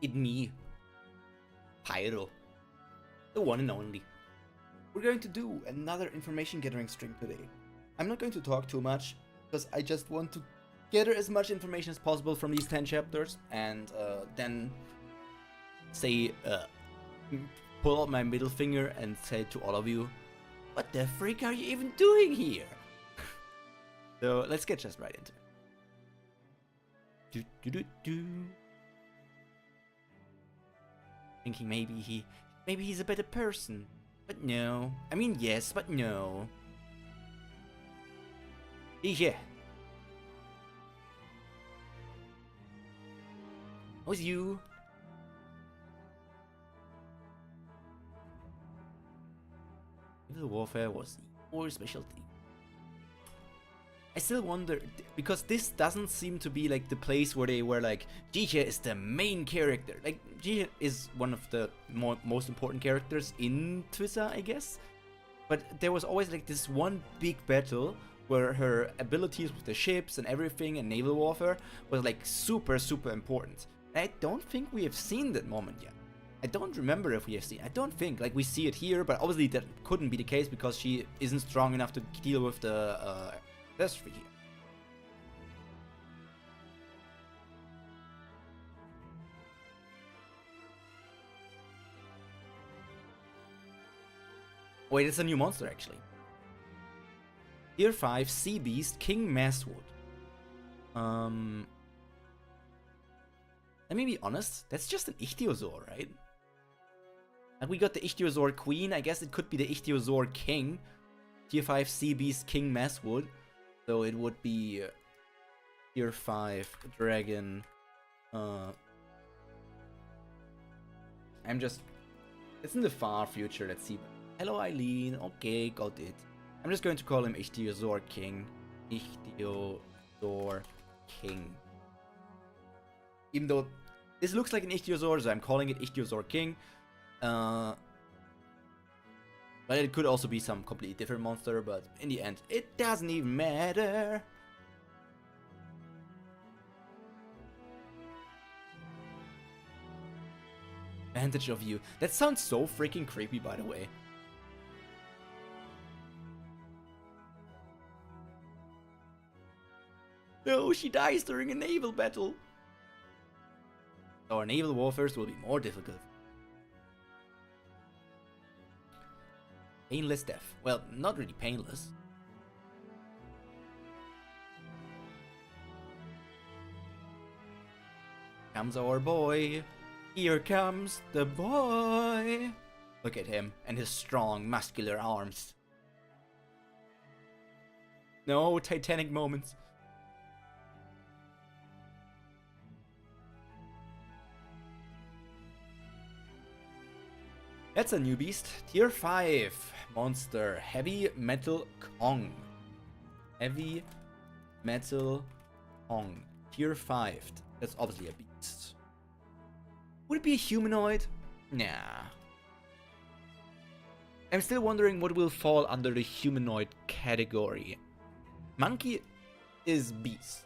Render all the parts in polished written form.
It me, Pyro, the one and only. We're going to do another information gathering stream today. I'm not going to talk too much, because I just want to gather as much information as possible from these 10 chapters, and then say, pull out my middle finger and say to all of you, what the freak are you even doing here? So let's get just right into it. Thinking maybe he's a better person, but no. I mean yes, but no. Yeah. How's you? The warfare was your specialty. I still wonder, because this doesn't seem to be like the place where they were like, Jija is the main character. Like, Jija is one of the most important characters in Twitter, I guess. But there was always like this one big battle where her abilities with the ships and everything and naval warfare was like super important. And I don't think we have seen that moment yet. I don't remember if we have seen. I don't think like we see it here, but obviously that couldn't be the case because she isn't strong enough to deal with the catastrophe here. Wait, it's a new monster actually. Tier 5 Sea Beast King Masswood. Let me be honest, that's just an Ichthyosaur, right? And we got the Ichthyosaur Queen, I guess it could be the Ichthyosaur King. Tier 5 Sea Beast King Masswood. So it would be Tier 5 Dragon. It's in the far future, let's see. Hello Eileen, okay, got it. I'm just going to call him Ichthyosaur King. Ichthyosaur King. Even though this looks like an Ichthyosaur, so I'm calling it Ichthyosaur King. But it could also be some completely different monster, but in the end, it doesn't even matter. Advantage of you. That sounds so freaking creepy, by the way. No, she dies during a naval battle. Our naval warfare will be more difficult. Painless death. Well, not really painless. Comes our boy. Here comes the boy. Look at him and his strong, muscular arms. No Titanic moments. That's a new beast. Tier 5 monster. Heavy Metal Kong. Heavy Metal Kong. Tier 5. That's obviously a beast. Would it be a humanoid? Nah. I'm still wondering what will fall under the humanoid category. Monkey is beast.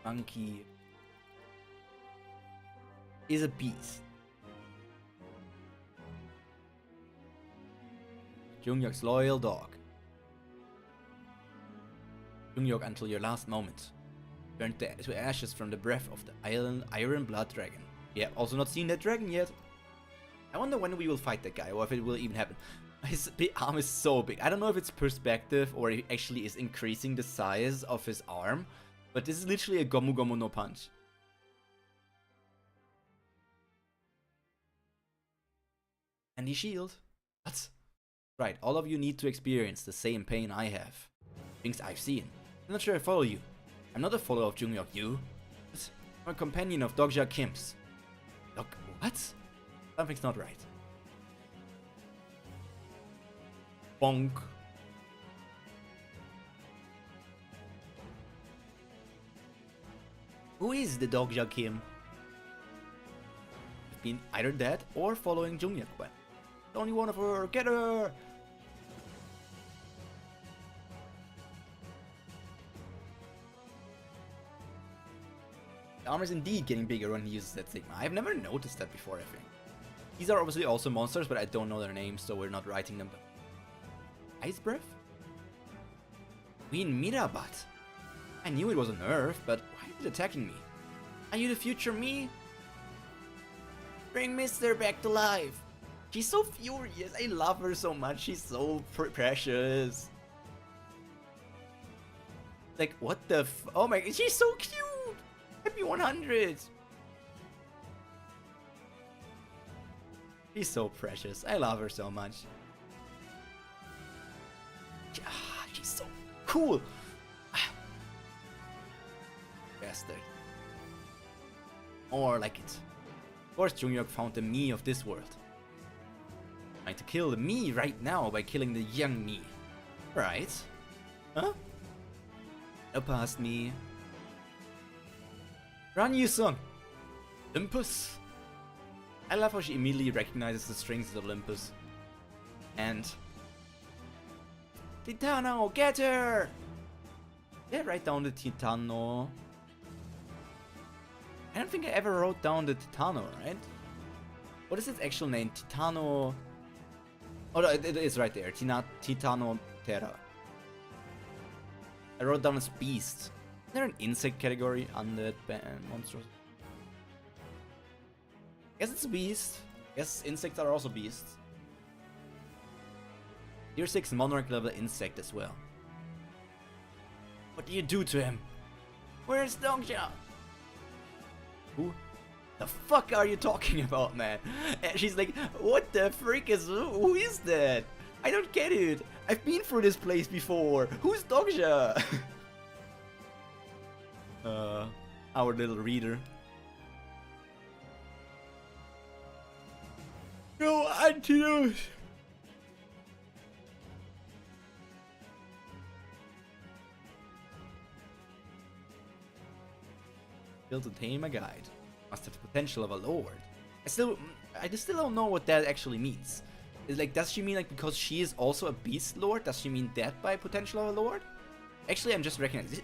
Monkey is a beast. Jungyok's loyal dog. Jungyok until your last moment. Burned to ashes from the breath of the Iron Blood Dragon. Yeah, also not seen that dragon yet. I wonder when we will fight that guy, or if it will even happen. His arm is so big. I don't know if it's perspective, or it actually is increasing the size of his arm. But this is literally a Gomu Gomu no Punch. And the shield. What? Right, all of you need to experience the same pain I have. Things I've seen. I'm not sure I follow you. I'm not a follower of Jungyok Yu. I'm a companion of Dogja Kim's. What? Something's not right. Bonk. Who is the Dogja Kim? I've been either dead or following Jungyok Wen. Only one of her. Get her! The armor is indeed getting bigger when he uses that Sigma. I've never noticed that before, I think. These are obviously also monsters, but I don't know their names, so we're not writing them down. Ice Breath? Queen Mirabat. I knew it was a nerf, but why is it attacking me? Are you the future me? Bring Mister back to life. She's so furious. I love her so much. She's so precious. Like, what the oh my god, she's so cute! Happy 100! She's so precious. I love her so much. She's so cool! Bastard. More like it. Of course, Jungyok found the me of this world. Trying to kill the me right now by killing the young me. Right? Huh? No past me. Run, you son! Olympus! I love how she immediately recognizes the strings of Olympus. And... Titano, get her! Did I write down the Titano? I don't think I ever wrote down the Titano, right? What is its actual name? Titano... Oh, no, it is right there. Titano Terra. I wrote down as beast. Is there an insect category? Undead, monsters? Guess it's a beast. Guess insects are also beasts. Tier 6 monarch level insect as well. What do you do to him? Where's Dongsha? Who the fuck are you talking about, man? And she's like, what the freak is, who is that? I don't get it. I've been through this place before. Who's Dogsha? Our little reader. No antidote. Build to tame a guide. Must have the potential of a lord. I still don't know what that actually means. Is like, does she mean like because she is also a beast lord? Does she mean that by potential of a lord? Actually, I'm just recognizing.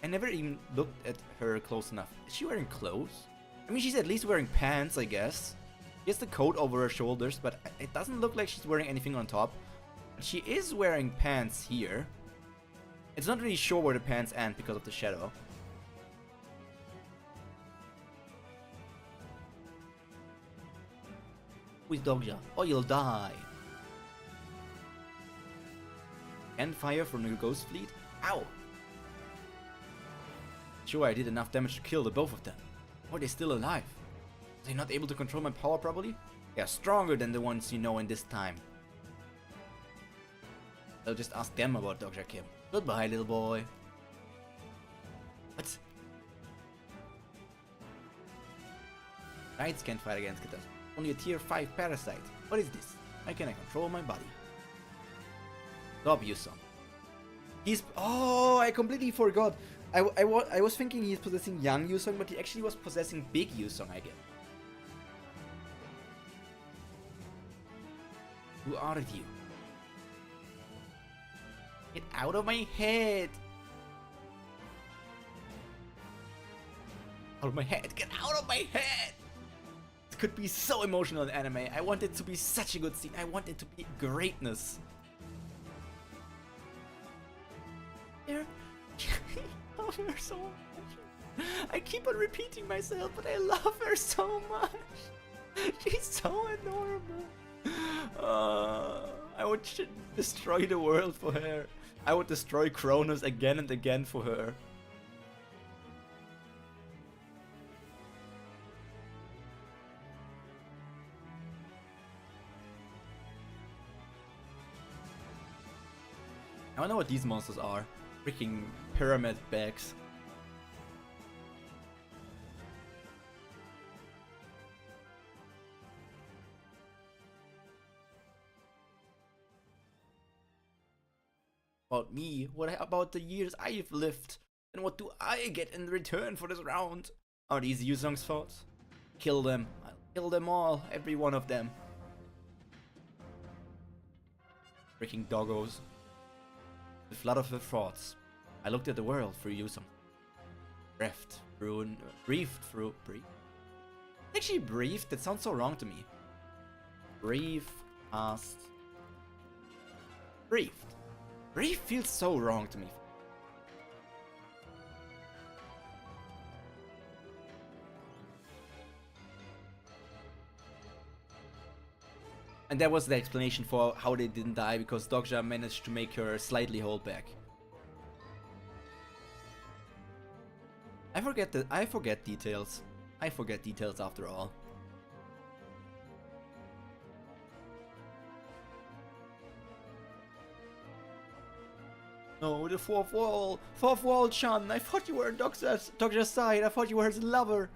I never even looked at her close enough. Is she wearing clothes? I mean, she's at least wearing pants, I guess. She has the coat over her shoulders, but it doesn't look like she's wearing anything on top. But she is wearing pants here. It's not really sure where the pants end because of the shadow. With Dogja, or you'll die. And fire from the ghost fleet? Ow! Sure, I did enough damage to kill the both of them. Or are they still alive? Are they not able to control my power properly? They are stronger than the ones you know in this time. I'll just ask them about Dr. Kim. Goodbye, little boy. What? Knights can't fight against Katas. Only a tier 5 parasite. What is this? How can I control my body? Stop, you son. He's... Oh, I completely forgot. I was thinking he's possessing young Yusong, but he actually was possessing big Yusong, I guess. Who are you? Get out of my head! Out of my head! Get out of my head! It could be so emotional in anime. I want it to be such a good scene. I want it to be greatness. There. I love her so much. I keep on repeating myself, but I love her so much. She's so adorable. I would destroy the world for her. I would destroy Kronos again and again for her. I don't know what these monsters are. Freaking pyramid bags. About me? What about the years I've lived? And what do I get in return for this round? Are these Yuzong's faults? Kill them. I'll kill them all. Every one of them. Freaking doggos. The flood of her thoughts. I looked at the world through Yuzong. Briefed through. Actually, briefed. That sounds so wrong to me. Brief, past. Briefed. Brief feels so wrong to me. And that was the explanation for how they didn't die, because Dogja managed to make her slightly hold back. I forget details. I forget details after all. No, the fourth wall! Fourth wall, Chan! I thought you were on Dogja's side! I thought you were his lover!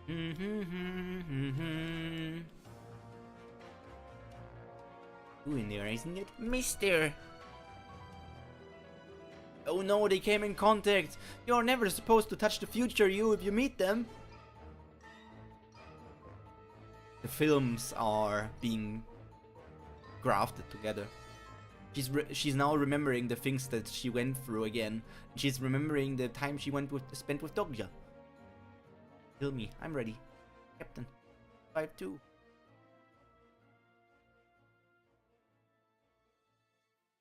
Who in there, isn't it? Mister! Oh no, they came in contact! You're never supposed to touch the future you if you meet them! The films are being grafted together. She's now remembering the things that she went through again. She's remembering the time she spent with Dogja. Kill me, I'm ready. Captain. 5-2.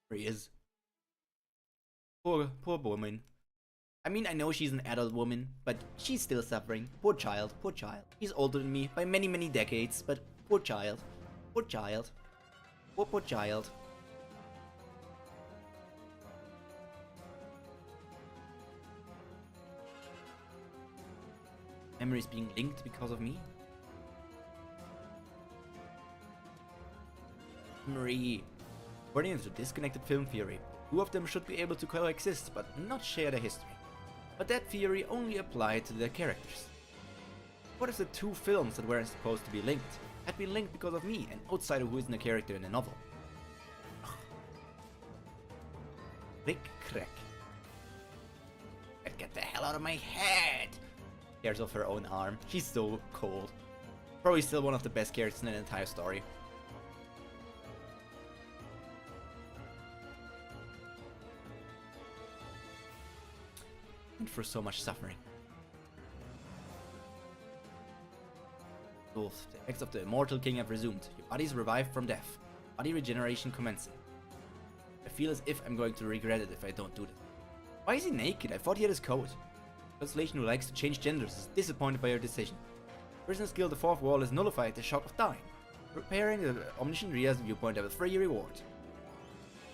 There he is. Poor woman. I mean, I know she's an adult woman, but she's still suffering. Poor child, poor child. He's older than me by many, many decades, but poor child. Poor child. Poor child. Memories being linked because of me? Memory. According to disconnected film theory, two of them should be able to coexist but not share their history. But that theory only applied to their characters. What if the two films that weren't supposed to be linked had been linked because of me, an outsider who isn't a character in a novel? Ugh. Click crack. Get the hell out of my head! Tears off her own arm. She's so cold. Probably still one of the best characters in the entire story. And for so much suffering. Wolf, the effects of the immortal king have resumed. Your body is revived from death. Body regeneration commencing. I feel as if I'm going to regret it if I don't do this. Why is he naked? I thought he had his coat. Constellation, who likes to change genders, is disappointed by your decision. Person's skill, the fourth wall, is nullified at the shock of dying. Preparing the Omniscient Reader's Viewpoint have a free reward.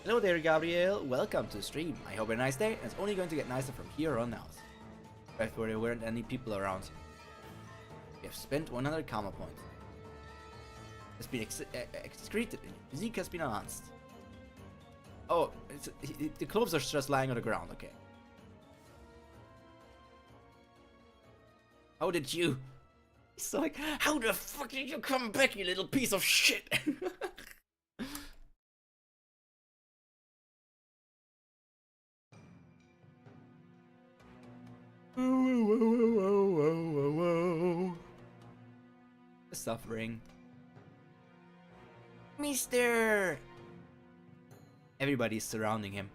Hello there, Gabriel. Welcome to the stream. I hope you had a nice day, and it's only going to get nicer from here on out. Except where there weren't any people around. We have spent 100 karma points. Has been excreted, and your physique has been enhanced. Oh, the clothes are just lying on the ground, okay. How did you? He's like, how the fuck did you come back, you little piece of shit? Suffering. Mister! Everybody's surrounding him.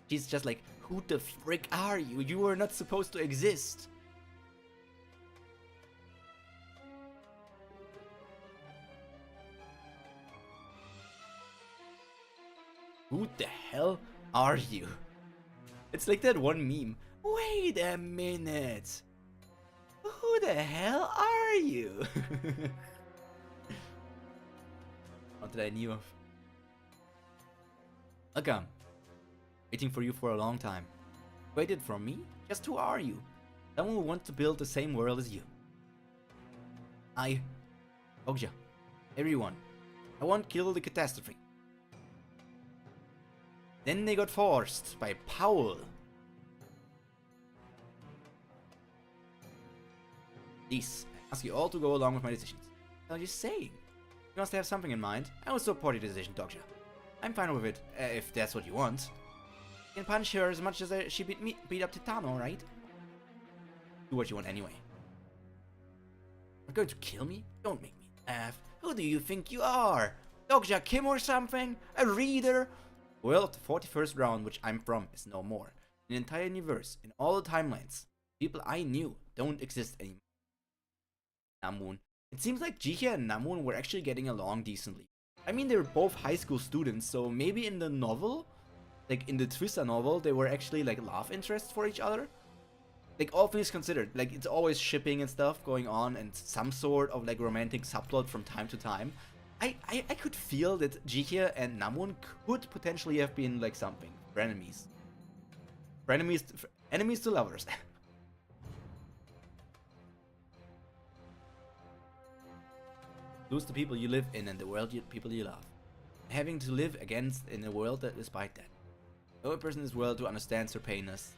She's just like, who the frick are you? You were not supposed to exist. Who the hell are you? It's like that one meme. Wait a minute. Who the hell are you? Not that I knew of. Welcome. Waiting for you for a long time. Waited for me? Just who are you? Someone who wants to build the same world as you. Ogja. Everyone. I won't kill the catastrophe. Then they got forced by Powell. Please, I ask you all to go along with my decisions. What are you saying? You must have something in mind. I will support your decision, Dogja. I'm fine with it, if that's what you want. You can punch her as much as she beat up Titano, right? Do what you want anyway. You're going to kill me? Don't make me laugh. Who do you think you are? Dr. Kim or something? A reader? The world of the 41st round, which I'm from, is no more. In the entire universe, in all the timelines, people I knew don't exist anymore. Namun. It seems like Jihye and Namun were actually getting along decently. I mean, they were both high school students, so maybe in the novel, like in the Twister novel, they were actually like love interests for each other. Like, all things considered, like, it's always shipping and stuff going on, and some sort of like romantic subplot from time to time. I could feel that Jihye and Namun could potentially have been like something. Frenemies. Enemies to lovers. Lose the people you live in and the world people you love. Having to live against in a world that despite that. No person in this world who understands her painness.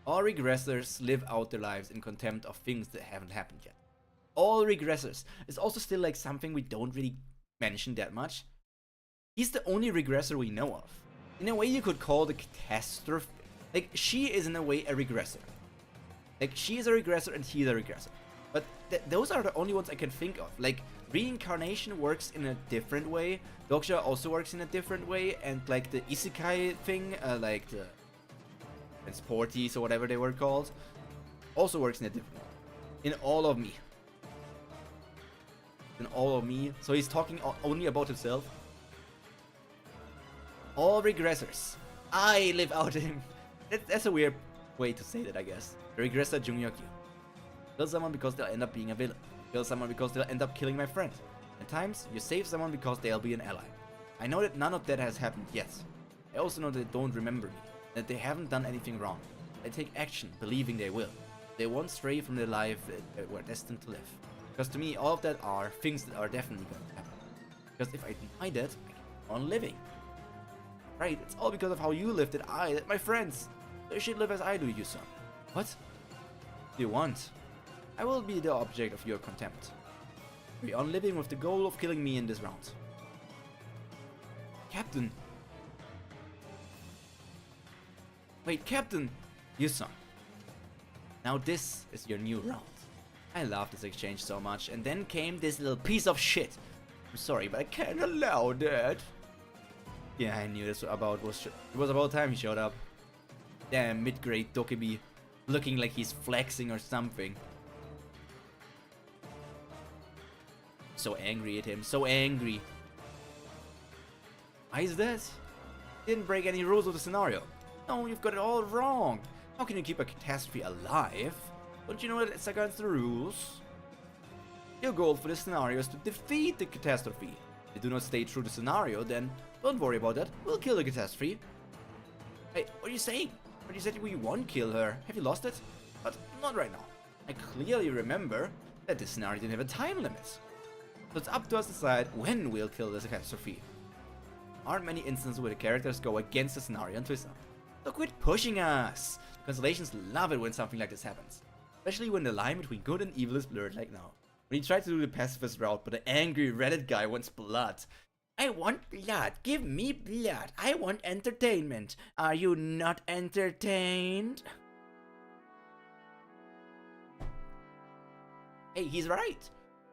All regressors live out their lives in contempt of things that haven't happened yet. All regressors is also still like something we don't really mention that much. He's the only regressor we know of. In a way you could call the catastrophe. Like, she is in a way a regressor. Like, she is a regressor and he is a regressor. But those are the only ones I can think of. Like, reincarnation works in a different way. Doksha also works in a different way. And like the isekai thing, like the transportees or whatever they were called, also works in a different way. In all of me. In all of me. So he's talking only about himself. All regressors. I live out in him. That's a weird way to say that, I guess. The regressor Junghyukyu. Kill someone because they'll end up being a villain. Kill someone because they'll end up killing my friend. At times, you save someone because they'll be an ally. I know that none of that has happened yet. I also know that they don't remember me. That they haven't done anything wrong. They take action, believing they will. They won't stray from the life they were destined to live. Because to me, all of that are things that are definitely going to happen. Because if I deny that, I keep on living. Right, it's all because of how you live that my friends, they should live as I do, you son. What? Do you want? I will be the object of your contempt. Carry on living with the goal of killing me in this round. Captain. Wait, Captain! You son. Now this is your new round. I love this exchange so much, and then came this little piece of shit. I'm sorry, but I can't allow that. Yeah, I knew this it was about time he showed up. Damn, mid-grade Dokebi, looking like he's flexing or something. So angry at him, so angry. Why is that? Didn't break any rules of the scenario. No, you've got it all wrong. How can you keep a catastrophe alive? Don't you know that it's against the rules? Your goal for this scenario is to defeat the catastrophe. If you do not stay true to the scenario, then don't worry about that. We'll kill the catastrophe. Hey, what are you saying? But you said we won't kill her. Have you lost it? But not right now. I clearly remember that this scenario didn't have a time limit. So it's up to us to decide when we'll kill the catastrophe. Aren't many instances where the characters go against the scenario and twist up. So quit pushing us! Constellations love it when something like this happens. Especially when the line between good and evil is blurred like now. When he tried to do the pacifist route, but the angry Reddit guy wants blood. I want blood. Give me blood. I want entertainment. Are you not entertained? Hey, he's right.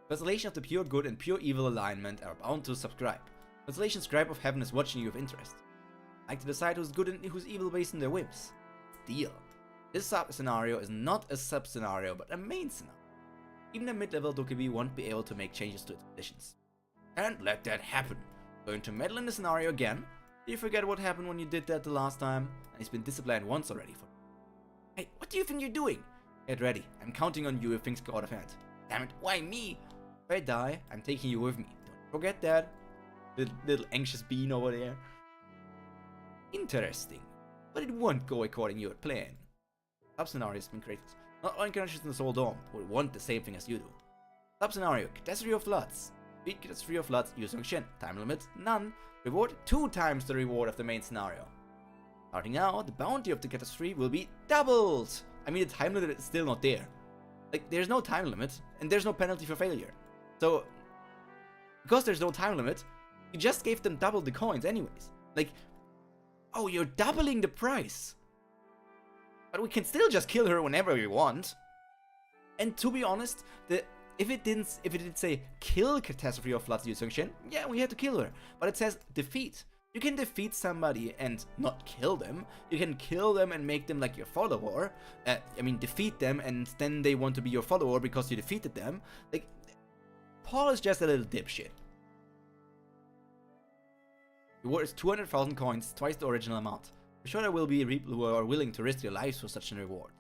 Constellation of the pure good and pure evil alignment are bound to subscribe. Constellation's scribe of heaven is watching you with interest. Like to decide who's good and who's evil based on their whims. Deal. This sub-scenario is not a sub-scenario, but a main scenario. Even a mid-level Dokebi won't be able to make changes to its conditions. Can't let that happen. Going to meddle in the scenario again? Did you forget what happened when you did that the last time? And he's been disciplined once already for. Hey, what do you think you're doing? Get ready. I'm counting on you if things go out of hand. Damn it, why me? If I die, I'm taking you with me. Don't forget that. Little anxious bean over there. Interesting. But it won't go according to your plan. Sub-scenario has been created. Not all Incarnations in the Soul Dome would want the same thing as you do. Sub-scenario, Catastrophe of Floods. Beat Catastrophe of Floods using Shin. Time limit, none. Reward, 2 times the reward of the main scenario. Starting now, the bounty of the Catastrophe will be doubled! I mean, the time limit is still not there. Like, there's no time limit, and there's no penalty for failure. So, because there's no time limit, you just gave them double the coins anyways. Like, oh, you're doubling the price. But we can still just kill her whenever we want. And to be honest, the if it did say kill Catastrophe of Floods Yu Sung-shin, yeah, we had to kill her. But it says defeat. You can defeat somebody and not kill them. You can kill them and make them like your follower. I mean, defeat them and then they want to be your follower because you defeated them. Like, Paul is just a little dipshit. Reward is 200,000 coins, twice the original amount. I'm sure there will be people who are willing to risk their lives for such a reward.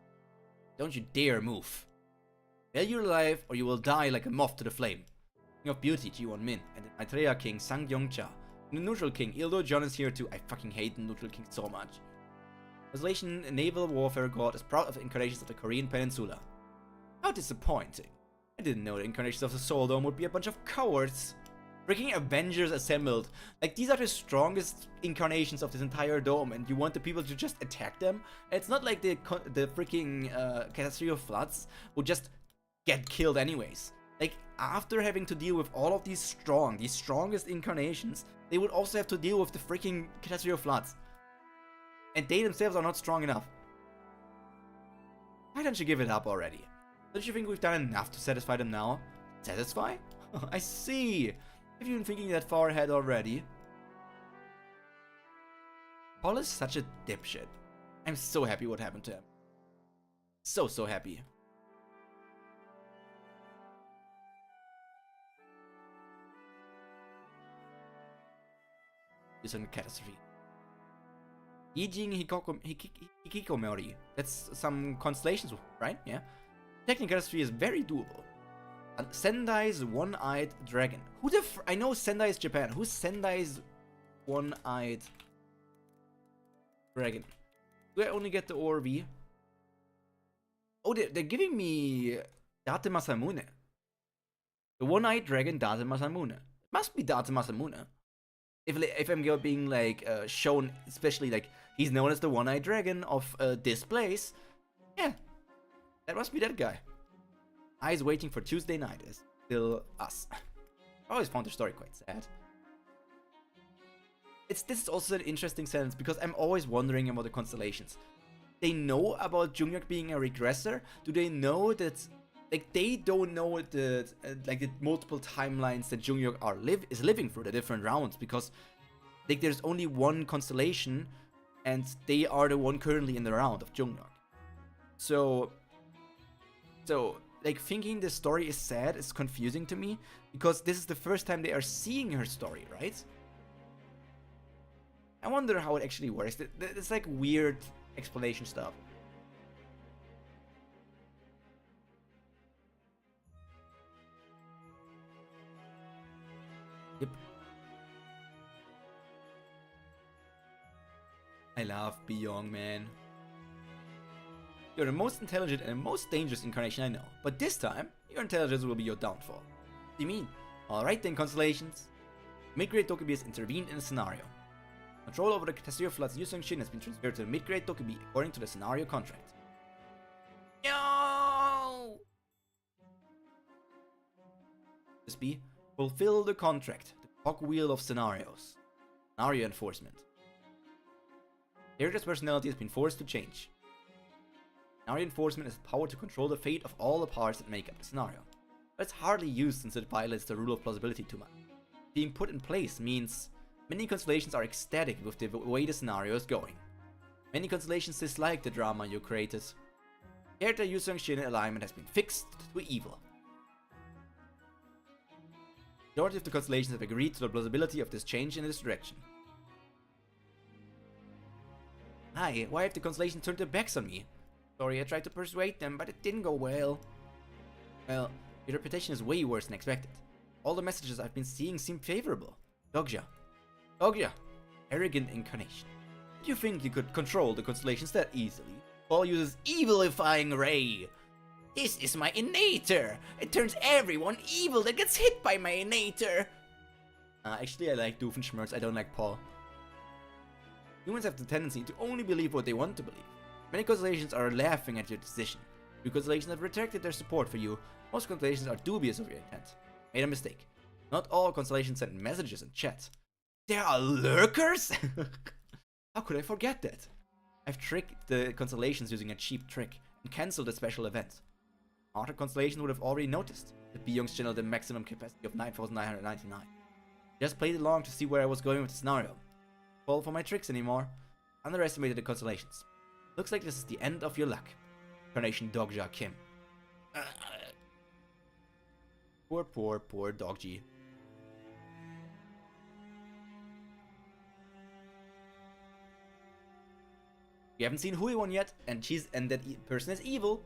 Don't you dare move. Value your life or you will die like a moth to the flame. King of Beauty, G1 Min, and the Maitreya King, Sang Yongcha. And the Neutral King, although John is here too. I fucking hate the Neutral King so much. Constellation, naval warfare god, is proud of the incarnations of the Korean Peninsula. How disappointing. I didn't know the incarnations of the Soul Dome would be a bunch of cowards. Freaking Avengers assembled. Like, these are the strongest incarnations of this entire dome, and you want the people to just attack them? It's not like the freaking Catastrophe of Floods will just get killed anyways. Like, after having to deal with all of these strongest incarnations, they would also have to deal with the freaking Catastrophe of Floods. And they themselves are not strong enough. Why don't you give it up already? Don't you think we've done enough to satisfy them now? Satisfy? I see. Have you been thinking that far ahead already? Paul is such a dipshit. I'm so happy what happened to him. So happy. Is a catastrophe. Yijing Hikikomori. That's some constellations, right? Yeah. Technical catastrophe is very doable. And Sendai's one-eyed dragon. Who the I know Sendai is Japan. Who's Sendai's one-eyed dragon? Do I only get the ORV? Oh, they're giving me Date Masamune. The one-eyed dragon Date Masamune. It must be Date Masamune. If I'm being like shown, especially like he's known as the one-eyed dragon of this place, yeah, that must be that guy. Eyes waiting for Tuesday night is still us. I always found the story quite sad. This is also an interesting sentence because I'm always wondering about the constellations. They know about Jungyuk being a regressor. Do they know that? Like, they don't know the like the multiple timelines that Jungyuk is living through the different rounds, because like there's only one constellation and they are the one currently in the round of Jungyuk. So like, thinking the story is sad is confusing to me, because this is the first time they are seeing her story, right? I wonder how it actually works. It's like weird explanation stuff. Yep. I love Beyond, man. You're the most intelligent and the most dangerous incarnation I know. But this time, your intelligence will be your downfall. What do you mean? Alright then, Constellations. Mid-grade Dokubi has intervened in the scenario. Control over the Catastrophe of Floods Yu Sung-shin has been transferred to the mid-grade Dokubi according to the scenario contract. No! This be fulfill the contract. The cogwheel of scenarios. Scenario enforcement. Character's personality has been forced to change. Scenario enforcement has the power to control the fate of all the parts that make up the scenario. But it's hardly used since it violates the rule of plausibility too much. Being put in place means many constellations are ecstatic with the way the scenario is going. Many constellations dislike the drama you created. Character Yu Sung-shin alignment has been fixed to evil. The majority of the constellations have agreed to the plausibility of this change in this direction. Hi, why have the constellations turned their backs on me? Sorry, I tried to persuade them, but it didn't go well. Well, your reputation is way worse than expected. All the messages I've been seeing seem favorable. Dogja. Arrogant incarnation. Do you think you could control the constellations that easily? Paul uses evilifying ray. This is my innator. It turns everyone evil that gets hit by my innator. Actually, I like Doofenshmirtz. I don't like Paul. Humans have the tendency to only believe what they want to believe. Many constellations are laughing at your decision. Few constellations have retracted their support for you. Most constellations are dubious of your intent. Made a mistake. Not all constellations send messages in chat. There are lurkers? How could I forget that? I've tricked the constellations using a cheap trick and cancelled a special event. Other Constellations would have already noticed that Beyong's channel had a maximum capacity of 9,999. Just played along to see where I was going with the scenario. Fall for my tricks anymore. Underestimated the Constellations. Looks like this is the end of your luck. Incarnation Dogja Kim. Poor Doggy. We haven't seen Huiwon yet, and that person is evil.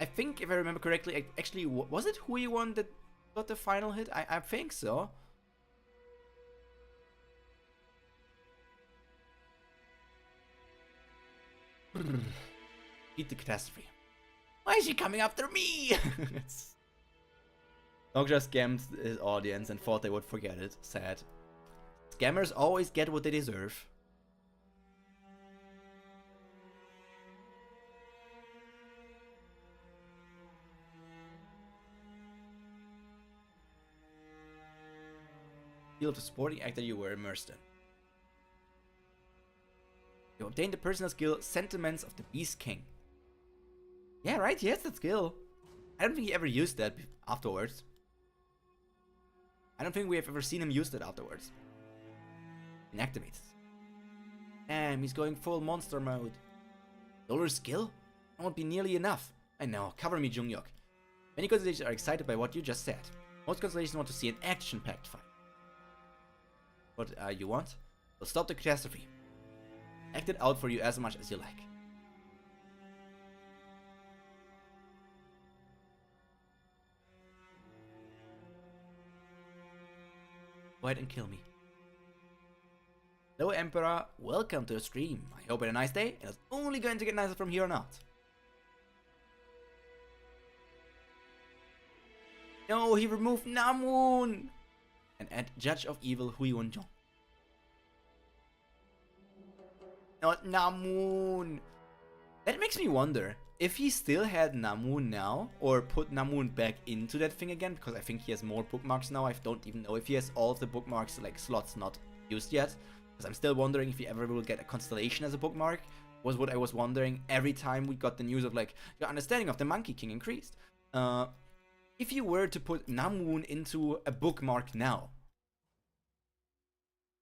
I think, if I remember correctly, actually, was it Huiwon that got the final hit? I think so. Beat the catastrophe. Why is she coming after me? Dogja scammed his audience and thought they would forget it. Sad. Scammers always get what they deserve. Of the sporting actor you were immersed in. You obtained the personal skill Sentiments of the Beast King. Yeah, right, he has that skill. I don't think he ever used that afterwards. I don't think we have ever seen him use that afterwards. Inactivates. Damn, he's going full monster mode. Solar skill? That won't be nearly enough. I know, cover me, Jungyok. Many constellations are excited by what you just said. Most constellations want to see an action-packed fight. What you want? We'll stop the catastrophe. Act it out for you as much as you like. Go ahead and kill me. Hello Emperor, welcome to the stream. I hope you had a nice day, and it's only going to get nicer from here on out. No, he removed Namun! And add Judge of Evil Huiwon Jong. Not Namun! That makes me wonder if he still had Namun now, or put Namun back into that thing again, because I think he has more bookmarks now. I don't even know if he has all of the bookmarks, like slots not used yet, because I'm still wondering if he ever will get a Constellation as a bookmark. Was what I was wondering every time we got the news of like, your understanding of the Monkey King increased. If you were to put Namun into a bookmark now,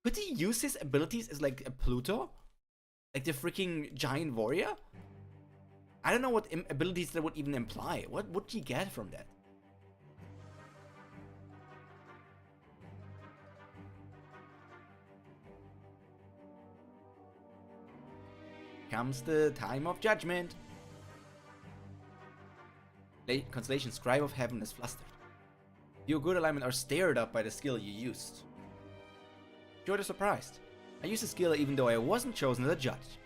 could he use his abilities as like a Pluto? Like the freaking giant warrior? I don't know what abilities that would even imply. What would he get from that? Comes the time of judgment. Constellation Scribe of Heaven is flustered. Your good alignment are stirred up by the skill you used. You're surprised. I used the skill even though I wasn't chosen as a judge.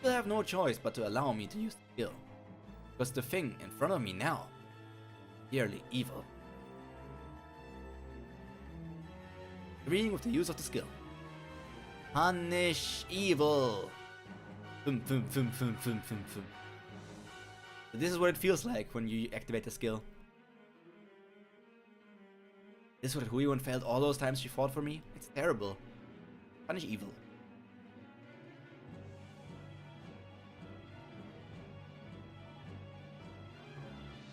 You'll have no choice but to allow me to use the skill. Because the thing in front of me now, purely evil. Agreeing with the use of the skill. Punish evil. Fum, fum, fum, fum, fum, fum, fum. This is what it feels like when you activate the skill. This is what Huiwon felt all those times she fought for me. It's terrible. Punish evil.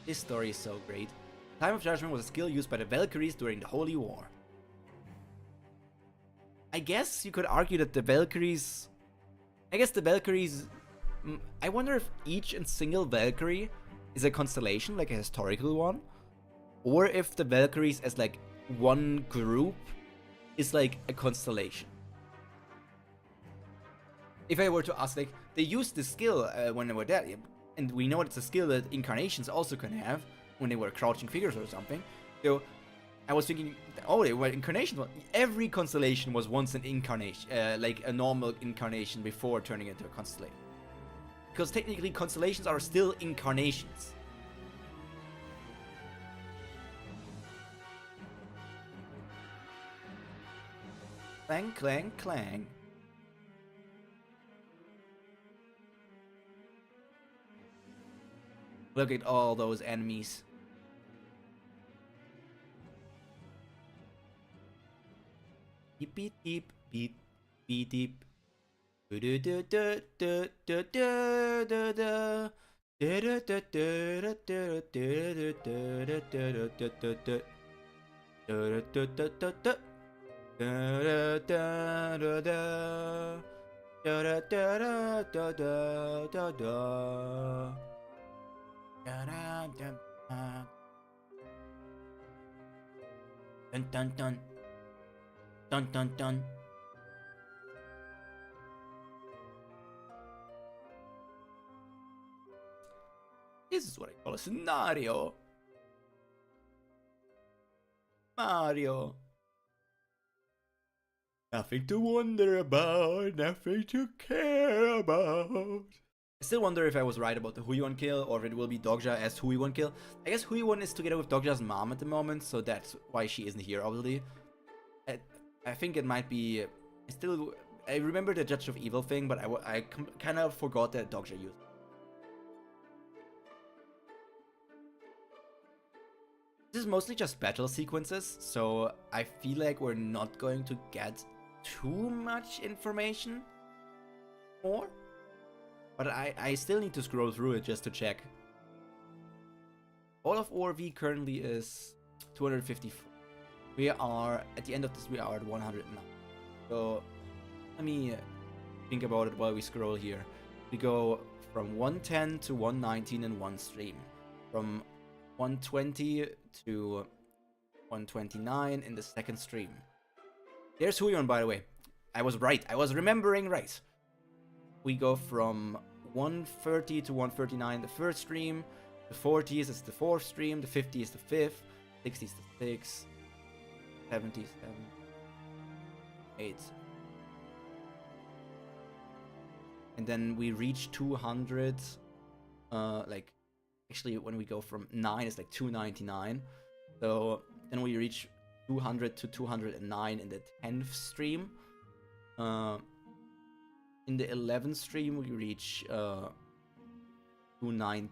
This story is so great. Time of Judgment was a skill used by the Valkyries during the Holy War. I guess you could argue that the Valkyries... I wonder if each and single Valkyrie is a constellation, like a historical one, or if the Valkyries as like one group is like a constellation. If I were to ask, like, they used the skill when they were dead, and we know it's a skill that Incarnations also can have when they were crouching figures or something. So I was thinking, oh, they were Incarnations. Every constellation was once an incarnation, like a normal incarnation before turning into a constellation. Because technically constellations are still incarnations. Clang, clang, clang. Look at all those enemies. Beep, beep, beep, beep, beep, beep. Dun dun dun. Dun dun dun. This is what I call a scenario. Mario. Nothing to wonder about, nothing to care about. I still wonder if I was right about the Huiyuan kill, or if it will be Dogja as Huiyuan kill. I guess Huiyuan is together with Dogja's mom at the moment, so that's why she isn't here, obviously. I think it might be... I remember the Judge of Evil thing, but I kind of forgot that Dogja used. This is mostly just battle sequences, so I feel like we're not going to get too much information more. But I still need to scroll through it just to check. All of ORV currently is 254. We are, at the end of this, we are at 109. So, let me think about it while we scroll here. We go from 110 to 119 in one stream. From 120 to 129 in the second stream. There's Huiyuan, by the way. I was right. I was remembering right. We go from 130 to 139 the first stream. The 40s is the fourth stream. The 50s is the fifth. 60s is the sixth. 70s, 7, 8. And then we reach 200. Like, actually, when we go from 9, it's like 299. So then we reach 200 to 209 in the 10th stream. In the 11th stream, we reach 219.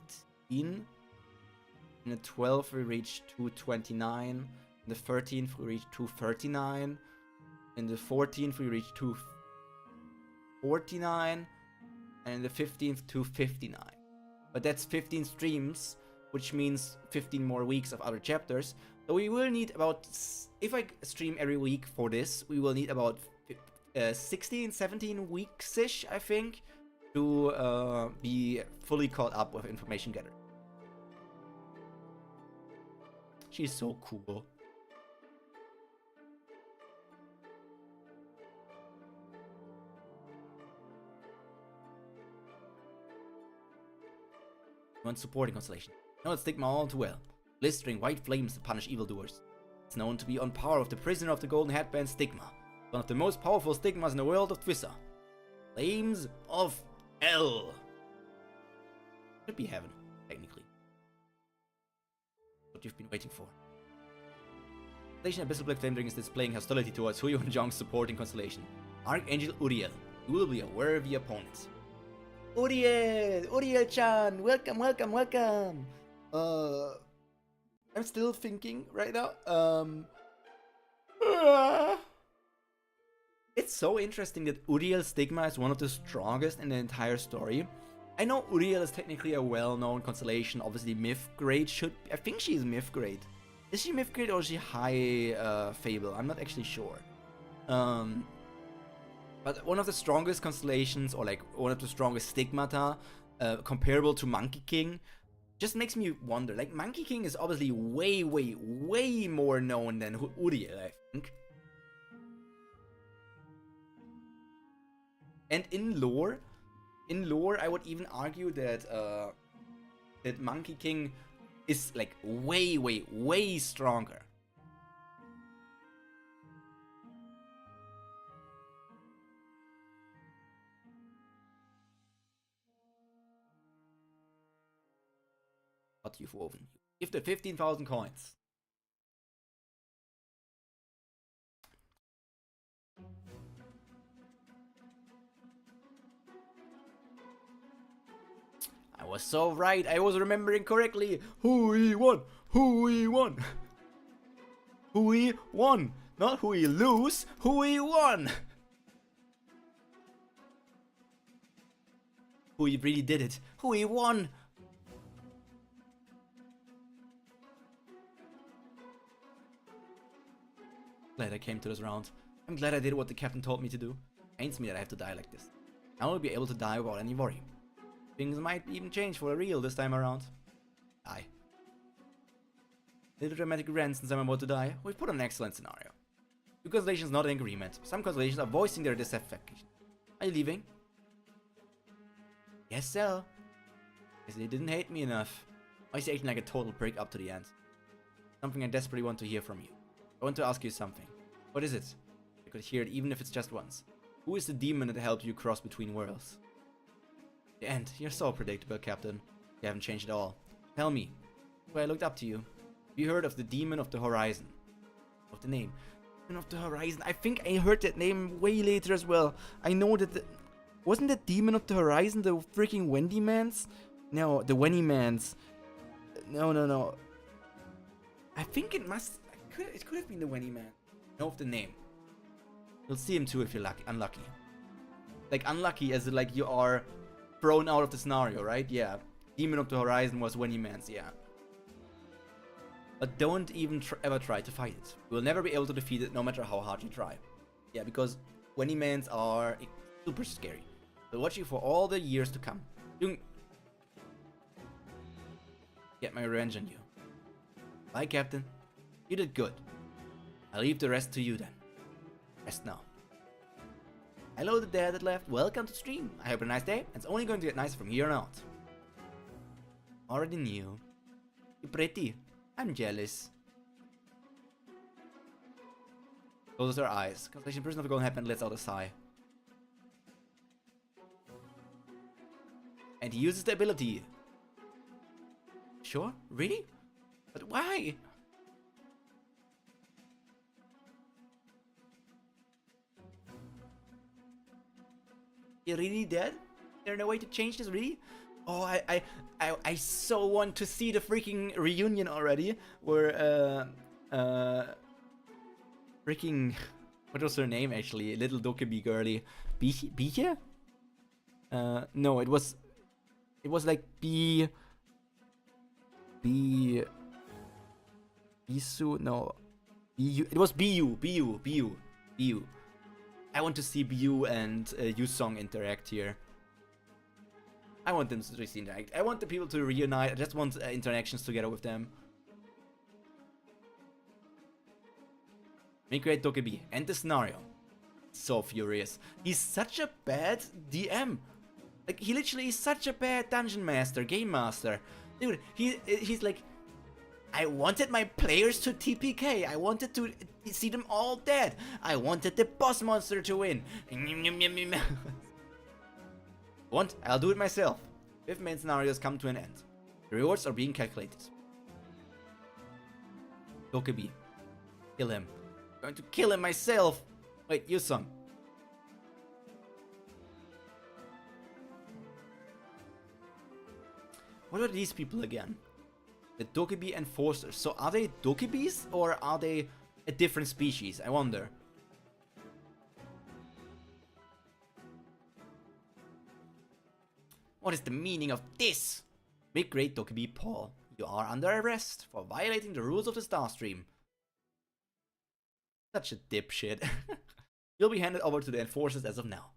In the 12th, we reach 229. In the 13th, we reach 239. In the 14th, we reach 249. And in the 15th, 259. But that's 15 streams, which means 15 more weeks of other chapters. So we will need about, if I stream every week for this, we will need about 16, 17 weeks-ish, I think, to be fully caught up with information gathered. She's so cool. One supporting Constellation. Know its stigma all too well. Blistering white flames to punish evildoers. It's known to be on par with the prisoner of the golden headband stigma. One of the most powerful stigmas in the world of Twissa. Flames of Hell. Should be heaven, technically. What you've been waiting for. Constellation Abyssal Black Flame Dragon is displaying hostility towards Huiyuan Zhang's supporting Constellation. Archangel Uriel. You will be a worthy opponent. Uriel-chan, welcome, welcome, welcome. I'm still thinking right now. It's so interesting that Uriel's stigma is one of the strongest in the entire story. I know Uriel is technically a well-known constellation, obviously myth grade I think she's myth grade. Is she myth grade or is she high fable? I'm not actually sure. But one of the strongest constellations, or like one of the strongest stigmata, comparable to Monkey King, just makes me wonder. Like, Monkey King is obviously way, way, way more known than Uriel, I think. And in lore, I would even argue that that Monkey King is like way, way, way stronger. What you've woven. Give the 15,000 coins. I was so right. I was remembering correctly. Hui won. Hui won. Hui won. Not Hui lose. Hui won. Hui really did it. Hui won. Glad I came to this round. I'm glad I did what the captain told me to do. Pains me that I have to die like this. I will be able to die without any worry. Things might even change for real this time around. Die. Little dramatic rant since I'm about to die. We've put on an excellent scenario. Two constellations not in agreement. Some constellations are voicing their dissatisfaction. Are you leaving? Yes, sir. Guess they didn't hate me enough. Why is he acting like a total prick up to the end? Something I desperately want to hear from you. I want to ask you something. What is it? I could hear it even if it's just once. Who is the demon that helped you cross between worlds? The end. You're so predictable, Captain. You haven't changed at all. Tell me. Well, I looked up to you. Have you heard of the Demon of the Horizon? Of the name. Demon of the Horizon. I think I heard that name way later as well. I know that wasn't the Demon of the Horizon the freaking Wendy Mans? No, the Wendy Mans. No. I think it must... It could have been the Wendy Man. Know of the name. You'll see him too if you're unlucky. Like, unlucky as in, like, you are thrown out of the scenario, right? Yeah. Demon of the Horizon was Wendy Mans, yeah. But don't even ever try to fight it. You will never be able to defeat it no matter how hard you try. Yeah, because Wendy Mans are super scary. They'll watch you for all the years to come. Get my revenge on you. Bye, Captain. You did good. I'll leave the rest to you then. Rest now. Hello the dad that left. Welcome to the stream. I hope you have a nice day. It's only going to get nicer from here on out. Already knew. You're pretty. I'm jealous. Closes her eyes. Constellation Prison of the Golden Headband lets out a sigh. And he uses the ability. Sure? Really? But why? You're really dead? There's no way to change this, really? Oh, I so want to see the freaking reunion already, where freaking, what was her name actually? Little Dokkaebi girly, Biche? No, it was like Bisu. No, it was Bu. I want to see Bu and Yusong interact here. I want them to interact. I want the people to reunite. I just want interactions together with them. Make great Dokkaebi. End the scenario. So furious. He's such a bad DM. Like, he literally is such a bad dungeon master, game master. Dude, he's like, I wanted my players to TPK. I wanted to see them all dead. I wanted the boss monster to win. Want? I'll do it myself. 5 main scenarios come to an end. The rewards are being calculated. Dokkaebi. Kill him. I'm going to kill him myself. Wait, Yusong. What are these people again? The Dokkaebi Enforcers. So are they Dokkaebis or are they a different species? I wonder. What is the meaning of this? Make great Dokkaebi Paul. You are under arrest for violating the rules of the Starstream. Such a dipshit. You'll be handed over to the Enforcers as of now.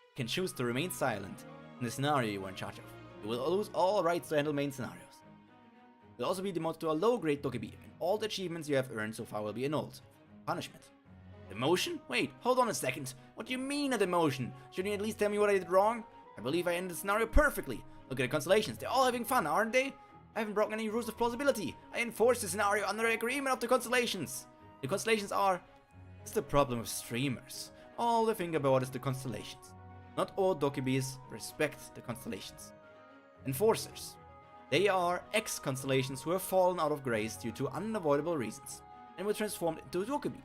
You can choose to remain silent in the scenario you were in charge of. You will lose all rights to handle main scenarios. You'll also be demoted to a low-grade Dokkaebi, and all the achievements you have earned so far will be annulled. Punishment. Demotion? Wait, hold on a second. What do you mean a demotion? Shouldn't you at least tell me what I did wrong? I believe I ended the scenario perfectly. Look at the Constellations, they're all having fun, aren't they? I haven't broken any rules of plausibility. I enforced the scenario under the agreement of the Constellations. The Constellations are... It's the problem of streamers. All they think about is the Constellations. Not all Dokkaebis respect the Constellations. Enforcers. They are ex-Constellations who have fallen out of grace due to unavoidable reasons, and were transformed into Dokkaebi.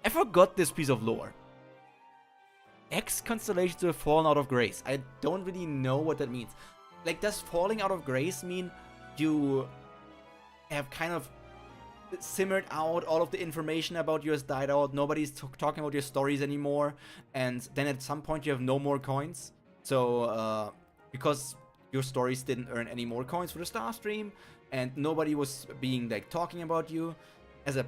I forgot this piece of lore. Ex-Constellations who have fallen out of grace. I don't really know what that means. Like, does falling out of grace mean you have kind of simmered out, all of the information about you has died out, nobody's talking about your stories anymore, and then at some point you have no more coins? So, because your stories didn't earn any more coins for the star stream, and nobody was being like talking about you as a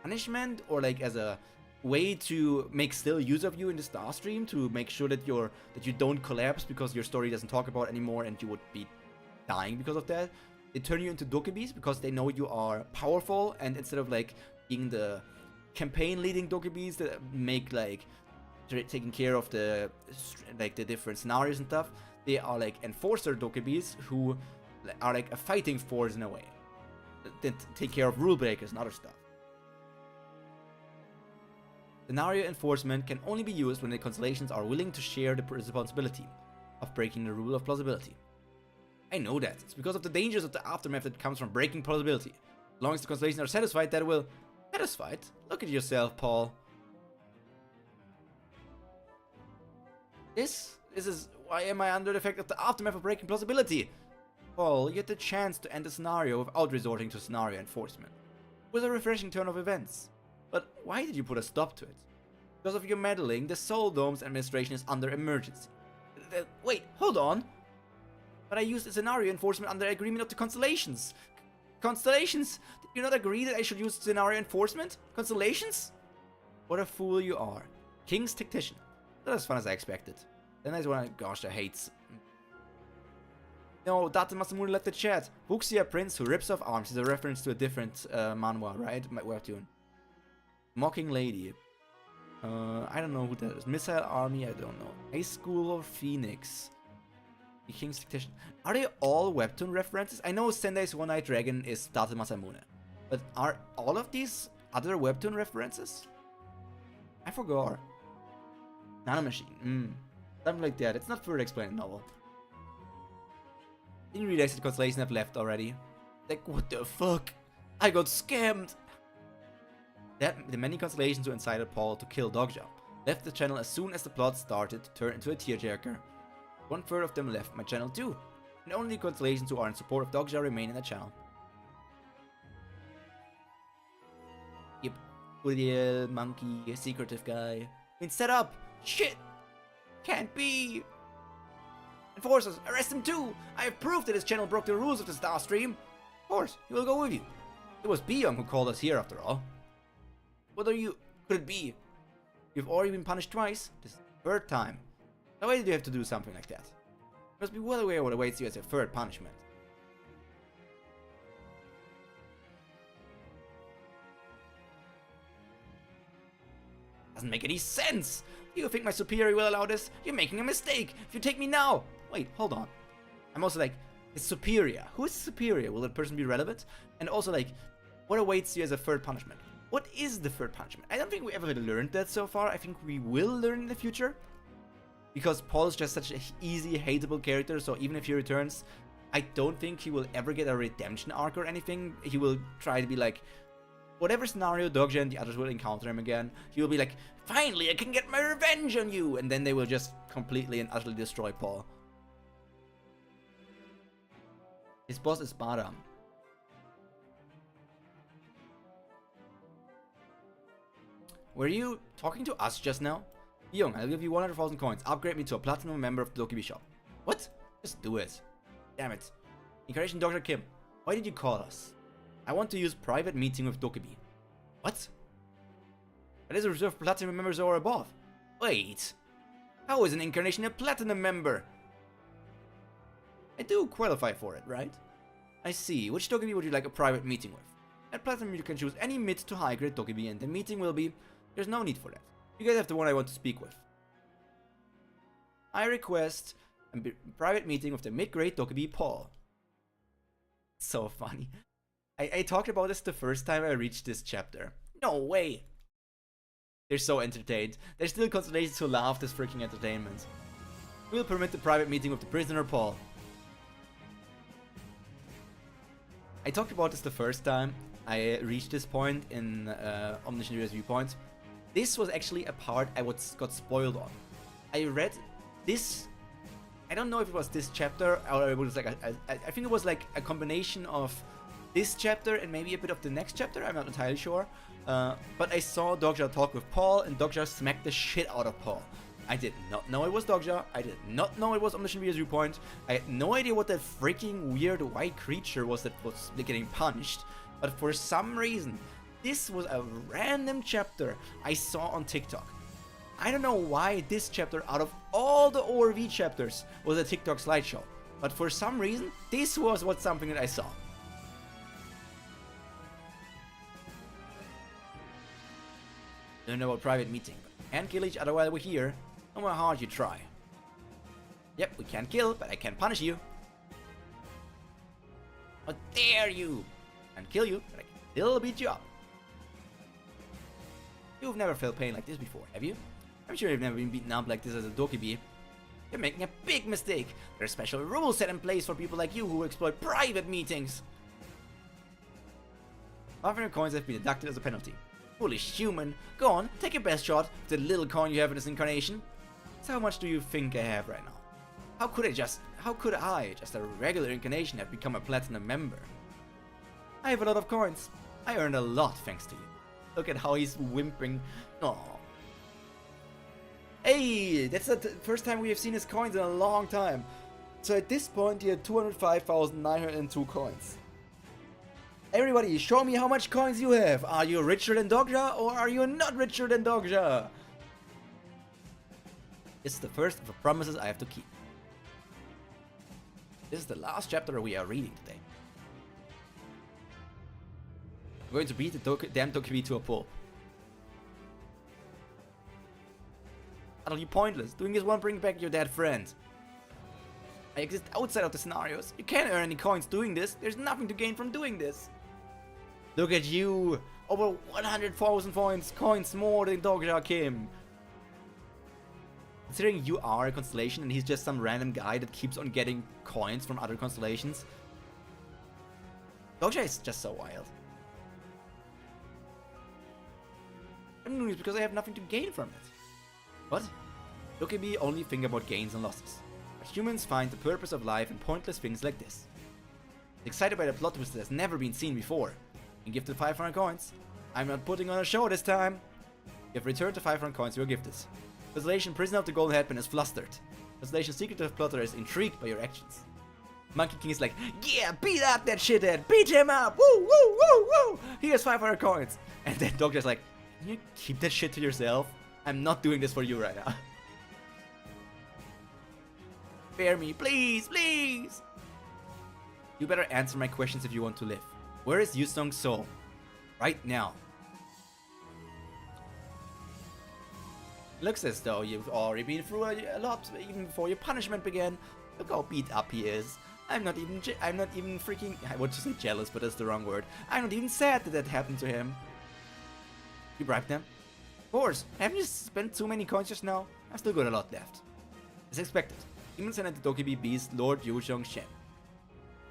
punishment or like as a way to make still use of you in the star stream, to make sure that you don't collapse because your story doesn't talk about anymore and you would be dying because of that. They turn you into dokibis because they know you are powerful, and instead of like being the campaign leading dokibis that make like taking care of the different scenarios and stuff, they are like enforcer dokibis who are like a fighting force in a way that take care of rule breakers and other stuff. Scenario enforcement can only be used when the constellations are willing to share the responsibility of breaking the rule of plausibility. I know that. It's because of the dangers of the aftermath that comes from breaking plausibility. As long as the constellations are satisfied, that will... Satisfied? Look at yourself, Paul. This is... Why am I under the effect of the aftermath of breaking plausibility? Paul, you had the chance to end the scenario without resorting to scenario enforcement. It was a refreshing turn of events. But why did you put a stop to it? Because of your meddling, the Soul Dome's administration is under emergency. Wait, hold on. But I used the scenario enforcement under agreement of the Constellations. Constellations? Did you not agree that I should use scenario enforcement? Constellations? What a fool you are. King's Tactician. Not as fun as I expected. Then there's one, gosh, I hate. No, Date Masamune left the chat. Wuxia Prince who rips off arms is a reference to a different manhwa, right? Webtoon. Mocking Lady. I don't know who that is. Missile Army, I don't know. High School of Phoenix. The King's Tactician. Are they all Webtoon references? I know Sendai's One Night Dragon is Date Masamune. But are all of these other Webtoon references? I forgot. Nanomachine. Something like that. It's not further explained in the novel. Didn't realize that Constellation have left already. Like, what the fuck? I got scammed! The many Constellations who incited Paul to kill Dogja left the channel as soon as the plot started to turn into a tearjerker. 1/3 of them left my channel too, and only the Constellations who are in support of Dogja remain in the channel. Yep, Uriel, monkey, secretive guy. Been set up! Shit! Can't be! Enforcers, arrest him too! I have proof that his channel broke the rules of the Star Stream! Of course, he will go with you. It was Beyong who called us here after all. What could it be? You've already been punished twice. This is the third time. Why did you have to do something like that? You must be well aware what awaits you as a third punishment. Doesn't make any sense! Do you think my superior will allow this? You're making a mistake! If you take me now! Wait, hold on. I'm also like, it's superior. Who is superior? Will that person be relevant? And also like, what awaits you as a third punishment? What is the third punishment? I don't think we ever learned that so far. I think we will learn in the future. Because Paul is just such an easy, hateable character, so even if he returns, I don't think he will ever get a redemption arc or anything. He will try to be like, whatever scenario Dogja and the others will encounter him again, he will be like, finally I can get my revenge on you! And then they will just completely and utterly destroy Paul. His boss is Baram. Were you talking to us just now? Young, I'll give you 100,000 coins. Upgrade me to a platinum member of the Dokibi shop. What? Just do it. Damn it. Incarnation Dr. Kim, why did you call us? I want to use private meeting with Dokibi. What? That is reserved for platinum members or above. Wait. How is an Incarnation a platinum member? I do qualify for it, right? I see. Which Dokibi would you like a private meeting with? At platinum you can choose any mid to high grade Dokibi and the meeting will be... There's no need for that. You guys have the one I want to speak with. I request a private meeting with the mid-grade Dokibi Paul. So funny. I talked about this the first time I reached this chapter. No way. They're so entertained. There's still Constellations who laugh this freaking entertainment. We'll permit the private meeting with the prisoner Paul. I talked about this the first time I reached this point in Omniscient Reader's Viewpoint. This was actually a part I got spoiled on. I read this, I don't know if it was this chapter or it was like, I think it was like a combination of this chapter and maybe a bit of the next chapter, I'm not entirely sure. But I saw Dogja talk with Paul and Dogja smacked the shit out of Paul. I did not know it was Dogja. I did not know it was Omniscient Reader's Viewpoint. I had no idea what that freaking weird white creature was that was getting punched. But for some reason, this was a random chapter I saw on TikTok. I don't know why this chapter, out of all the ORV chapters, was a TikTok slideshow. But for some reason, this was something that I saw. Don't know about private meeting, but can't kill each other while we're here, no matter how hard you try. Yep, we can't kill, but I can punish you. How dare you! I can't kill you, but I can still beat you up. You've never felt pain like this before, have you? I'm sure you've never been beaten up like this as a Dokkaebi. You're making a big mistake. There are special rules set in place for people like you who exploit private meetings. 500 coins have been deducted as a penalty. Foolish human. Go on, take your best shot with the little coin you have in this incarnation. So how much do you think I have right now? How could I, just a regular incarnation, have become a platinum member? I have a lot of coins. I earned a lot thanks to you. Look at how he's whimpering. Aww. Hey, that's the first time we have seen his coins in a long time. So at this point he had 205,902 coins. Everybody, show me how much coins you have. Are you richer than Dogja or are you not richer than Dogja? This is the first of the promises I have to keep. This is the last chapter we are reading today. I'm going to beat the damn Dokkaebi to a pulp. Utterly pointless. Doing this won't bring back your dead friend. I exist outside of the scenarios. You can't earn any coins doing this. There's nothing to gain from doing this. Look at you. Over 100,000 coins more than Dogja Kim. Considering you are a constellation and he's just some random guy that keeps on getting coins from other constellations. Dogja is just so wild. I'm doing this because I have nothing to gain from it. What? Dokkaebi only think about gains and losses. But humans find the purpose of life in pointless things like this. Excited by the plot twist that has never been seen before. And gifted 500 coins. I'm not putting on a show this time. You have returned the 500 coins you were gifted. Constellation, prisoner of the golden headband, is flustered. Constellation's secretive plotter is intrigued by your actions. Monkey King is like, yeah, beat up that shithead, beat him up, woo, woo, woo, woo. Here's 500 coins. And then Dogja's like, can you keep that shit to yourself? I'm not doing this for you right now. Spare me, please, please. You better answer my questions if you want to live. Where is Yusong's soul? Right now. Looks as though you've already been through a lot even before your punishment began. Look how beat up he is. I'm not even freaking, I want to say jealous, but that's the wrong word. I'm not even sad that that happened to him. You bribed them? Of course. Haven't you spent too many coins just now? I've still got a lot left. As expected, demons sent the Dokkaebi beast Lord Yuzhong Shen.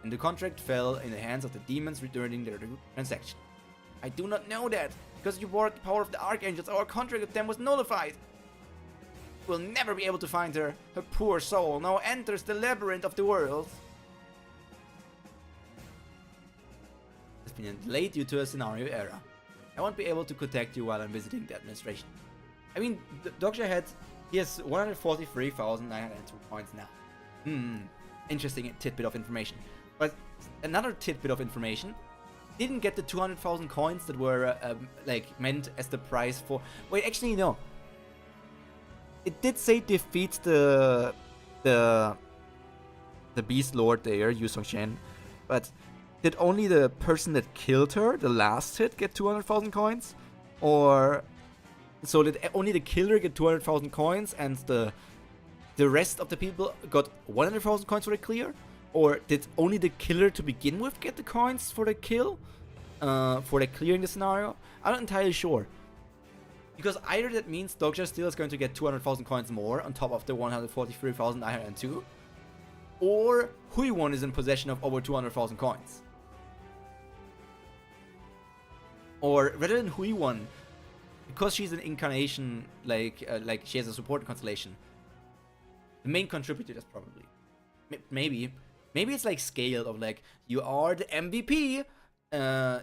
And the contract fell in the hands of the demons returning their transaction. I do not know that. Because you brought the power of the archangels, our contract with them was nullified. We'll never be able to find her. Her poor soul now enters the labyrinth of the world. It's been delayed due to a scenario error. I won't be able to contact you while I'm visiting the administration. I mean, Dogja he has 143,902 points now. Interesting tidbit of information. But another tidbit of information, didn't get the 200,000 coins that were meant as the prize for. Wait, actually no. It did say defeat the beast lord there, Yu Song-shen, but did only the person that killed her, the last hit, get 200,000 coins? Or so did only the killer get 200,000 coins and the rest of the people got 100,000 coins for the clear? Or did only the killer to begin with get the coins for the kill? For the clearing the scenario? I'm not entirely sure. Because either that means Dogja still is going to get 200,000 coins more on top of the 143,902, or Huiwon is in possession of over 200,000 coins. Or rather than Huiwon, because she's an incarnation, like she has a support constellation, the main contributor is probably maybe it's like scaled of like, you are the MVP,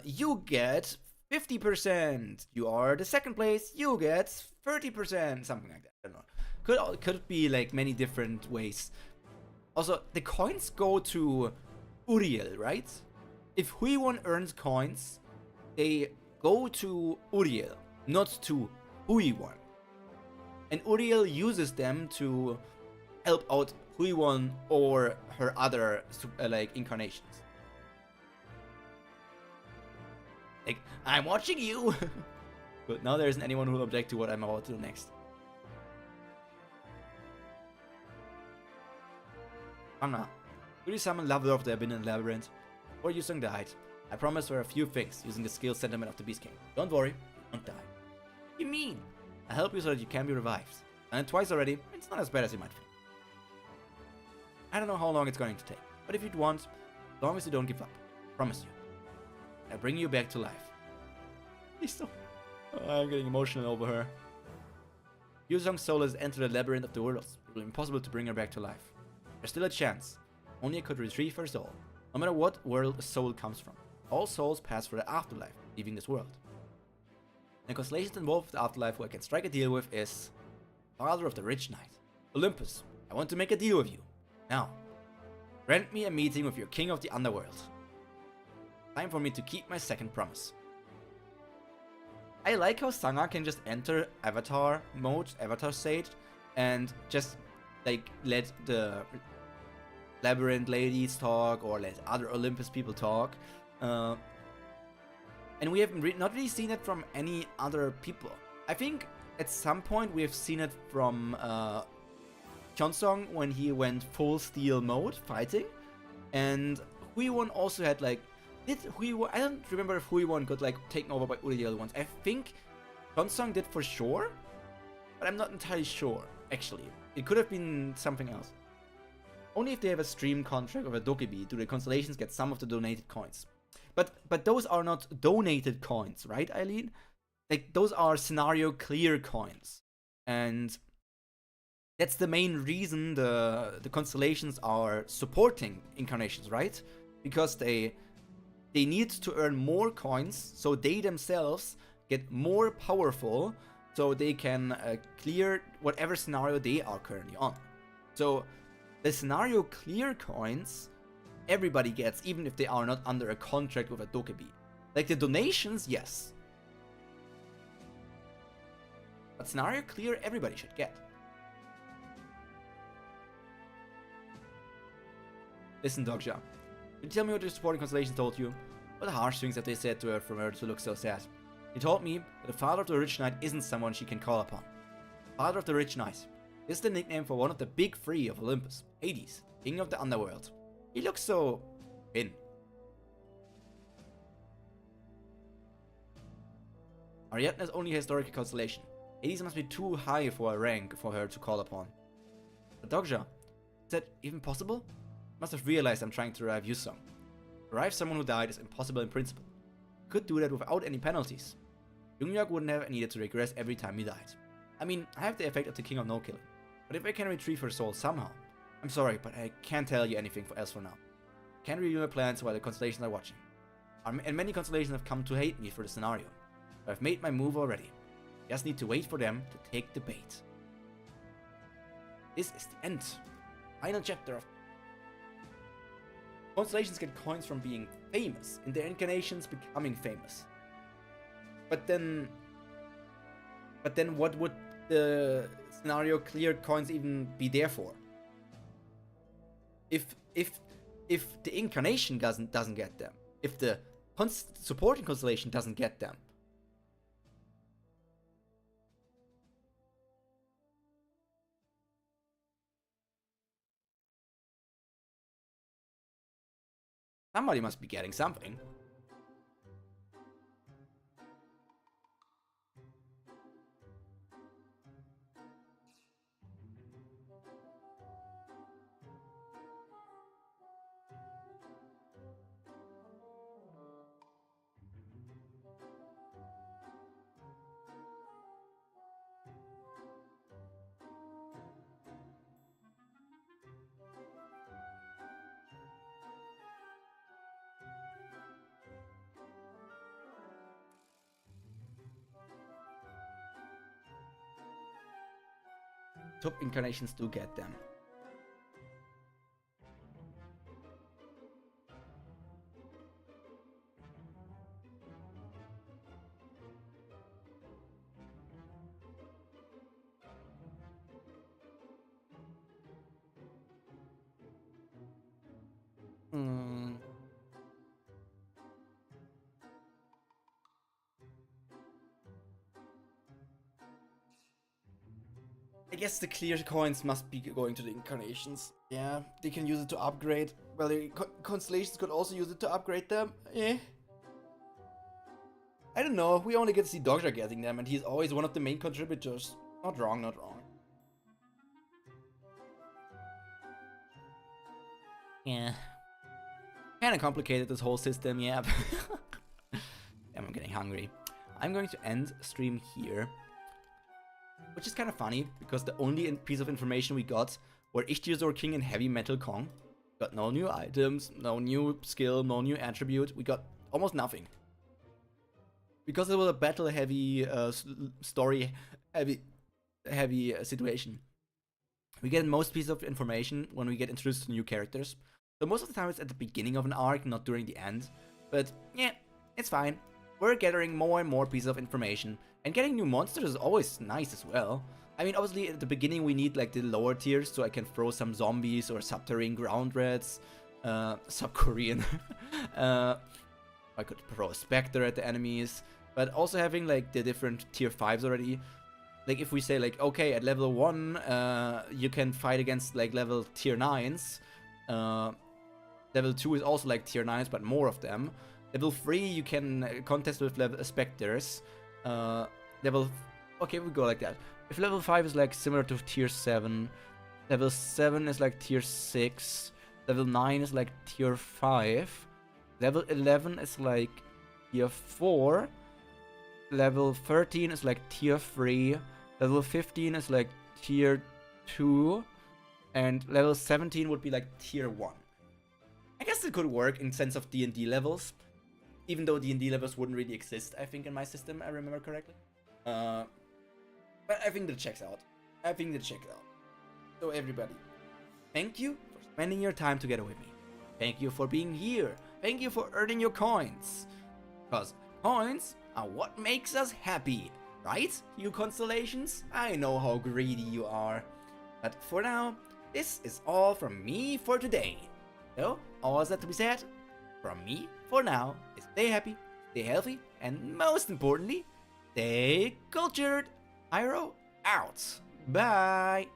you get 50%. You are the second place, you get 30%. Something like that. I don't know. Could be like many different ways. Also, the coins go to Uriel, right? If Huiwon earns coins, they go to Uriel, not to Huiwon. And Uriel uses them to help out Huiwon or her other like incarnations. Like, I'm watching you! But now there isn't anyone who will object to what I'm about to do next. Anna, could you summon Lover of the Abandoned Labyrinth? Or Yusung died. I promised her a few things using the skill sentiment of the Beast King. Don't worry, you won't die. What do you mean? I'll help you so that you can be revived. And it twice already, it's not as bad as you might think. I don't know how long it's going to take, but if you'd want, as long as you don't give up, I promise you, I'll bring you back to life. Please don't. Oh, I'm getting emotional over her. Yusung's soul has entered the labyrinth of the worlds. It will be impossible to bring her back to life. There's still a chance. Only I could retrieve her soul. No matter what world a soul comes from. All souls pass through the afterlife, leaving this world. The constellations involved with the afterlife who I can strike a deal with is Father of the Rich Knight. Olympus, I want to make a deal with you. Now, grant me a meeting with your king of the underworld. Time for me to keep my second promise. I like how Sangha can just enter avatar mode, avatar stage, and just like let the labyrinth ladies talk or let other Olympus people talk. And we have not really seen it from any other people. I think at some point we have seen it from Hyunsong when he went full steel mode fighting. And Huiwon also had like... I don't remember if Huiwon got like taken over by Uriel once. I think Hyunsong did for sure, but I'm not entirely sure actually. It could have been something else. Only if they have a stream contract of a Dokebi do the Constellations get some of the donated coins. But those are not donated coins, right, Eileen? Like, those are scenario clear coins. And that's the main reason the Constellations are supporting Incarnations, right? Because they need to earn more coins, so they themselves get more powerful, so they can clear whatever scenario they are currently on. So the scenario clear coins everybody gets, even if they are not under a contract with a Dokebi. Like the donations, yes. But scenario clear, everybody should get. Listen, Dogja. Can you tell me what your supporting Constellation told you? What harsh things have they said to her from her to look so sad? He told me that the Father of the Rich Knight isn't someone she can call upon. Father of the Rich Knight. This is the nickname for one of the big three of Olympus, Hades, king of the underworld. He looks so thin. Ariadne is only a historical constellation. Hades must be too high for a rank for her to call upon. But Dogja, is that even possible? Must have realized I'm trying to revive Yusung. To revive someone who died is impossible in principle. You could do that without any penalties. Jungyok wouldn't have needed to regress every time he died. I mean, I have the effect of the King of No Killing. But if I can retrieve her soul somehow... I'm sorry, but I can't tell you anything else for now. Can't reveal my plans while the Constellations are watching. And many Constellations have come to hate me for the scenario. But I've made my move already. Just need to wait for them to take the bait. This is the end. Final chapter of... Constellations get coins from being famous, and their incarnations becoming famous. But then what would the scenario cleared coins even be there for? If the incarnation doesn't get them, if the supporting constellation doesn't get them, somebody must be getting something. top incarnations do get them. I guess the clear coins must be going to the incarnations. Yeah, they can use it to upgrade. Well, the Constellations could also use it to upgrade them. Eh. I don't know. We only get to see Doctor getting them, and he's always one of the main contributors. Not wrong, not wrong. Yeah. Kinda complicated, this whole system, yeah. I'm getting hungry. I'm going to end stream here. Which is kind of funny, because the only piece of information we got were Ichthyosaur King and Heavy Metal Kong. Got no new items, no new skill, no new attribute. We got almost nothing. Because it was a battle-heavy, story-heavy situation. We get most pieces of information when we get introduced to new characters. So most of the time it's at the beginning of an arc, not during the end. But yeah, it's fine. We're gathering more and more pieces of information. And getting new monsters is always nice as well. I mean, obviously at the beginning we need like the lower tiers, so I can throw some zombies or subterranean ground rats, sub-Korean. I could throw a Spectre at the enemies, but also having like the different tier 5s already. Like if we say like, okay, at level 1, you can fight against like level tier 9s. Level 2 is also like tier 9s, but more of them. Level 3, you can contest with level Spectres. Okay, we go like that. If level 5 is like similar to tier 7, level 7 is like tier 6, level 9 is like tier 5, level 11 is like tier 4, level 13 is like tier 3, level 15 is like tier 2, and level 17 would be like tier 1. I guess it could work in sense of D&D levels. Even though D&D levels wouldn't really exist, I think, in my system, I remember correctly. But I think that checks out. So everybody, thank you for spending your time together with me. Thank you for being here. Thank you for earning your coins. Because coins are what makes us happy. Right, you Constellations? I know how greedy you are. But for now, this is all from me for today. So, all that's to be said, from me for now, is stay happy, stay healthy, and most importantly, stay cultured. Pyro out. Bye.